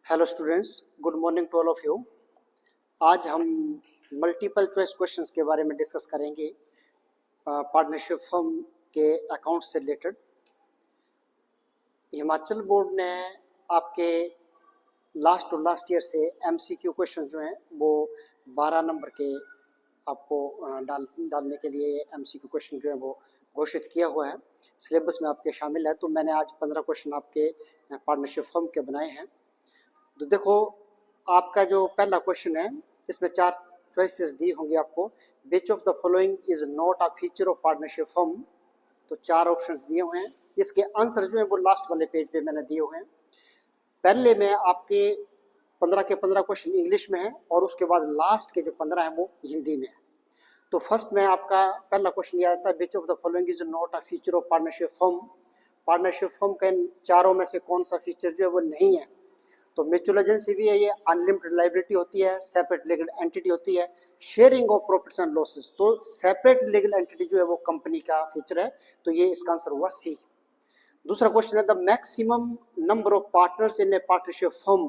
Hello students, good morning to all of you. आज हम multiple choice questions के बारे में डिस्कस करेंगे पार्टनरशिप फर्म के अकाउंट से रिलेटेड। हिमाचल बोर्ड ने आपके लास्ट और लास्ट ईयर से एमसीक्यू क्वेश्चन जो हैं वो 12 नंबर के आपको डालने के लिए एमसीक्यू क्वेश्चन जो है वो घोषित किया हुआ है, सिलेबस में आपके शामिल है। तो मैंने आज 15 क्वेश्चन आपके पार्टनरशिप फर्म के बनाए हैं। तो देखो, आपका जो पहला क्वेश्चन है इसमें 4 चॉइसेस दी होंगी आपको। विच of the following is not a feature of partnership firm. तो 4 ऑप्शंस दिए हुए हैं, इसके आंसर जो है वो लास्ट वाले पेज पे मैंने दिए हुए हैं। पहले में आपके 15 के 15 क्वेश्चन इंग्लिश में है और उसके बाद लास्ट के जो 15 है वो हिंदी में है। तो फर्स्ट में आपका पहला क्वेश्चन ये आता है, which of the following is not a feature of partnership firm. Partnership firm का इन चारों में से कौन सा फीचर जो है वो नहीं है। तो म्यूचुअल एजेंसी भी है, ये अनलिमिटेड लाइबिलिटी होती है, सेपरेट लीगल एंटिटी होती है, sharing of profits and losses. तो सेपरेट लीगल एंटिटी जो है वो कंपनी का फीचर है, तो ये इसका आंसर हुआ सी। दूसरा क्वेश्चन है, the maximum number of partners in a partnership firm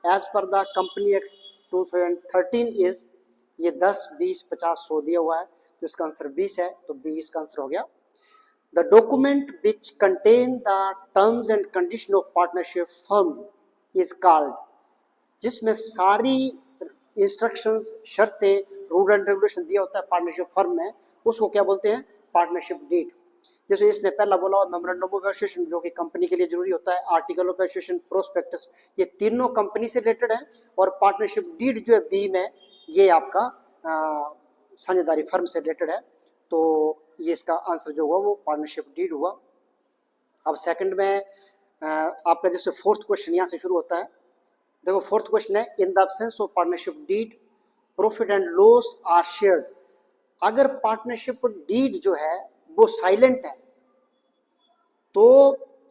as per the company act 2013 is. ये 10, 20, 50, 100 दिया हुआ है, तो इसका आंसर 20 है, तो 20 का आंसर हो गया। The document which contain the terms and condition of partnership firm is called. जिसमें सारी इंस्ट्रक्शंस, शर्तें, रूल एंड रेगुलेशन दिया होता है पार्टनरशिप फर्म में, उसको क्या बोलते हैं? Partnership deed. जैसे इसने पहला बोला मेमोरेंडम ऑफ एसोसिएशन, जो कि कंपनी के लिए जरूरी होता है, आर्टिकल ऑफ एसोसिएशन, प्रोस्पेक्टस, ये तीनों कंपनी से रिलेटेड है। और पार्टनरशिप डीड जो है बी में, ये आपका साझेदारी फर्म से रिलेटेड है। तो ये इसका आंसर जो हुआ वो पार्टनरशिप डीड हुआ। अब सेकंड में आपका जैसे फोर्थ क्वेश्चन यहाँ से शुरू होता है। देखो, फोर्थ क्वेश्चन है, in the absence of partnership deed profit and loss are shared. अगर पार्टनरशिप डीड जो है वो साइलेंट है तो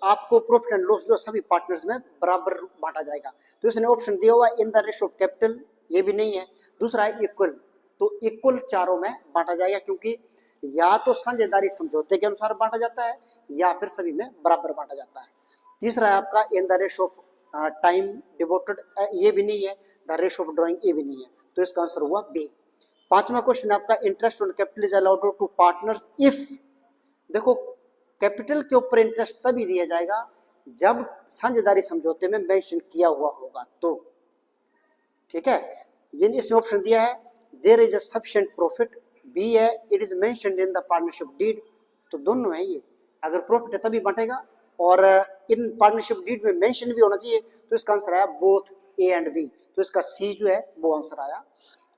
आपको प्रॉफिट एंड लॉस जो सभी पार्टनर्स में बराबर बांटा जाएगा। तो इसने ऑप्शन दिया हुआ in the ratio of capital, ये भी नहीं है। दूसरा है इक्वल, तो इक्वल चारों में बांटा जाएगा, क्योंकि या तो साझेदारी समझौते के अनुसार बांटा जाता है या फिर सभी में बराबर बांटा जाता है। तीसरा है आपका in the ratio of time devoted, ये भी नहीं है। द रेशियो ऑफ ड्राइंग, ये भी नहीं है, तो इसका आंसर हुआ बी। पांचवा क्वेश्चन है आपका, interest on capital is allowed to partners if. देखो, कैपिटल के ऊपर इंटरेस्ट तभी दिया जाएगा जब साझेदारी समझौते में मेंशन किया हुआ होगा, तो ठीक है। ये इसमें ऑप्शन दिया है, there is a sufficient profit, B है it is mentioned in the partnership deed. तो दोनों है ये, अगर प्रॉफिट है तभी बांटेगा, और इन पार्टनरशिप डीड में मेंशन भी होना चाहिए। तो इसका आंसर आया बोथ ए एंड बी, तो इसका सी जो है वो आंसर आया।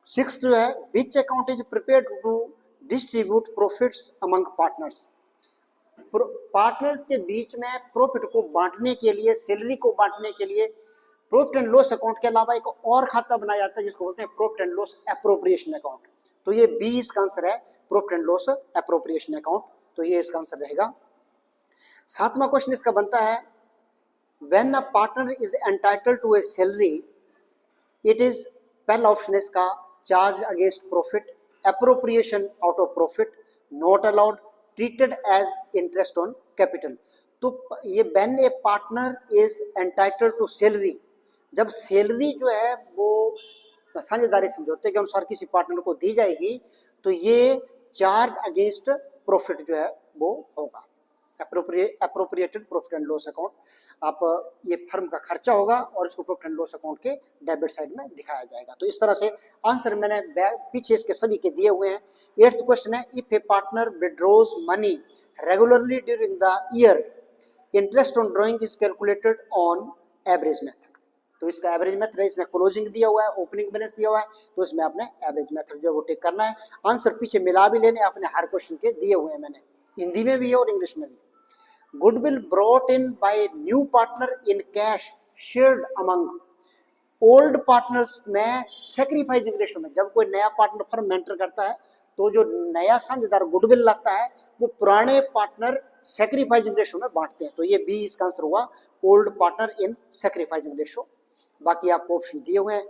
सिक्स जो है, which account is prepared to distribute profits among partners. Partners के बीच में प्रॉफिट को बांटने के लिए, सैलरी को बांटने के लिए प्रॉफिट एंड लॉस अकाउंट के अलावा एक और खाता बनाया जाता है जिसको बोलते हैं profit and loss appropriation account. तो ये बी इसका आंसर है, profit and loss appropriation account, तो ये इसका आंसर रहेगा। सातवां क्वेश्चन इसका बनता है, when a partner is entitled to a salary it is, पहला ऑप्शन है इसका charge against profit, appropriation out of profit, not allowed, treated as interest on capital. तो ये when a partner is entitled to salary, जब salary जो है वो साझेदारी समझौते के अनुसार किसी पार्टनर को दी जाएगी, तो ये चार्ज अगेंस्ट प्रॉफिट जो है वो होगा, appropriated profit and loss account. आप ये फर्म का खर्चा होगा और इसको प्रॉफिट एंड लॉस अकाउंट के डेबिट साइड में दिखाया जाएगा। तो इस तरह से आंसर मैंने पीछे इसके सभी के दिए हुए हैं। 8th क्वेश्चन है, if A partner withdraws money regularly during the year interest on drawing is calculated on average method. तो इसका एवरेज मेथड है, इसने क्लोजिंग दिया हुआ है, ओपनिंग बैलेंस दिया हुआ है, तो इसमें आपने एवरेज मेथड जो है वो टेक करना है। आंसर पीछे मिला भी लेने, अपने हर क्वेश्चन के दिए हुए हैं मैंने, हिंदी में भी है और इंग्लिश में भी। Goodwill brought in by new partner in cash shared among old partners में सैक्रिफाइसिंग रेशो में, जब कोई नया पार्टनर फर्म में एंटर करता है तो जो नया साझेदार गुडविल लाता है वो पुराने पार्टनर सैक्रिफाइसिंग रेशो में बांटते हैं। तो ये बी इसका आंसर हुआ, old partner in sacrificing ratio. बाकी आपको ऑप्शन दिए हुए हैं।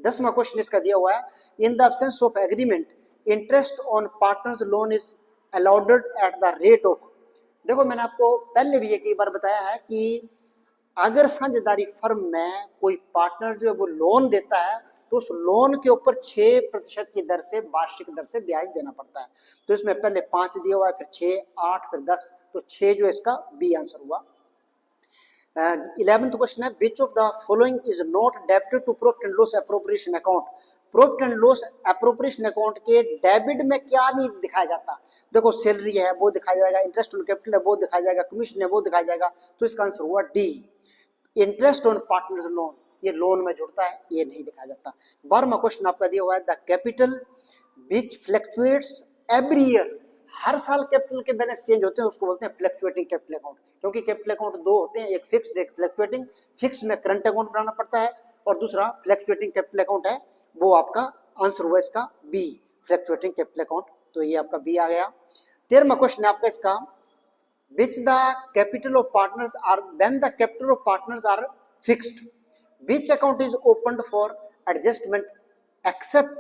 10वां क्वेश्चन इसका दिया हुआ है, in the absence of agreement interest on partners loan is allowed at the rate of. देखो, मैंने आपको पहले भी एक बार बताया है कि अगर साझेदारी फर्म में कोई पार्टनर जो है वो लोन देता है तो उस लोन के ऊपर 6% की दर से वार्षिक दर से ब्याज देना पड़ता है। तो इसमें पहले 5 दिया हुआ है, फिर 6, 8, फिर 10, तो 6 जो इसका बी आंसर हुआ। 11th क्वेश्चन है, which of the following is not debited to profit and loss appropriation account. Profit and loss appropriation account के डेबिट में क्या नहीं दिखाया जाता। देखो सैलरी है वो दिखाया जाएगा, इंटरेस्ट ऑन कैपिटल है वो दिखाया जाएगा, कमीशन है वो दिखाया जाएगा। तो इसका आंसर हुआ D, interest on partners loan, ये लोन में जुड़ता है, ये नहीं दिखाया जाता। 12वां क्वेश्चन आपका दिया हुआ है, the capital which fluctuates every year, हर साल कैपिटल के बैलेंस चेंज होते हैं, उसको बोलते हैं फ्लक्चुएटिंग कैपिटल अकाउंट। क्योंकि कैपिटल अकाउंट दो होते हैं, एक फिक्स्ड एक फ्लक्चुएटिंग। फिक्स में करंट अकाउंट बनाना पड़ता है और दूसरा फ्लक्चुएटिंग कैपिटल अकाउंट है, वो आपका आंसर हुआ इसका बी, फ्लक्चुएटिंग कैपिटल अकाउंट। तो ये आपका बी आ गया। 13वां क्वेश्चन है आपका इसका, which the capital of partners are, when the capital of partners are fixed, which account is opened for adjustment except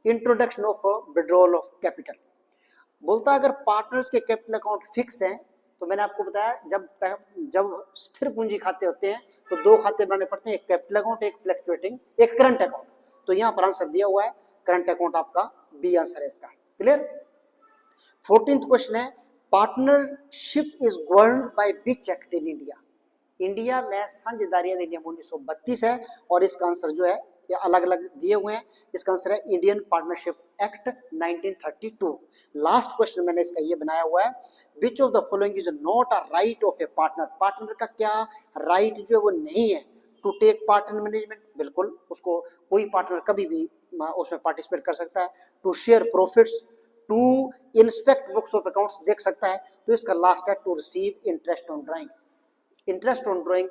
introduction of withdrawal of capital। बोलता अगर partners के कैपिटल अकाउंट फिक्स हैं तो मैंने आपको बताया जब स्थिर पूंजी खाते होते हैं तो दो खाते बनाने पड़ते हैं, एक कैपिटल अकाउंट, एक फ्लक्चुएटिंग, एक करंट अकाउंट। तो यहाँ पर आंसर दिया हुआ है करंट अकाउंट, आपका बी आंसर है इसका। क्लियर। 14th क्वेश्चन है, partnership is governed by which act in India. India में साझेदारी अधिनियम 1932 है और इसका आंसर जो है ये अलग अलग दिए हुए हैं। इसका आंसर है Indian partnership act 1932। Last question मैंने इसका ये बनाया हुआ है, which of the following is not a right of a partner. Partner का क्या राइट जो है वो नहीं है to take part in management, बिल्कुल उसको कोई पार्टनर कभी भी उसमें पार्टिसिपेट कर सकता है। To share profits, to inspect books of accounts देख सकता है। तो इसका लास्ट है to receive interest on drawing. Interest on drawing,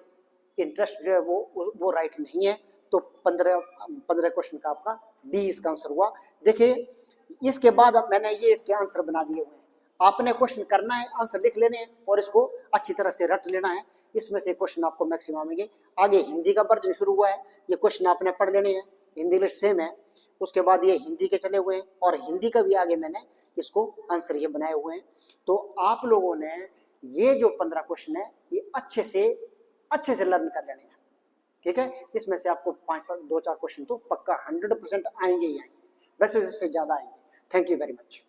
interest जो है वो राइट नहीं है। तो 15 क्वेश्चन का आपका डी इसका आंसर हुआ। देखिए इसके बाद अब मैंने ये इसके आंसर बना दिए हुए हैं, आपने क्वेश्चन करना है, आंसर लिख लेने हैं और इसको अच्छी तरह से रट लेना है। इसमें से क्वेश्चन आपको मैक्सिमम आएंगे। आगे हिंदी का वर्जन शुरू हुआ है, ये क्वेश्चन आपने पढ़ लेने हैं, हिंदी इंग्लिश सेम है। उसके बाद ये हिंदी के चले हुए हैं और हिंदी का भी आगे मैंने इसको आंसर ये बनाए हुए हैं। तो आप लोगों ने ये जो 15 क्वेश्चन है ये अच्छे से लर्न कर लेने हैं, ठीक है। इसमें से आपको 2-4 क्वेश्चन तो पक्का 100% आएंगे ही आएंगे, वैसे इससे ज्यादा आएंगे। Thank you very much.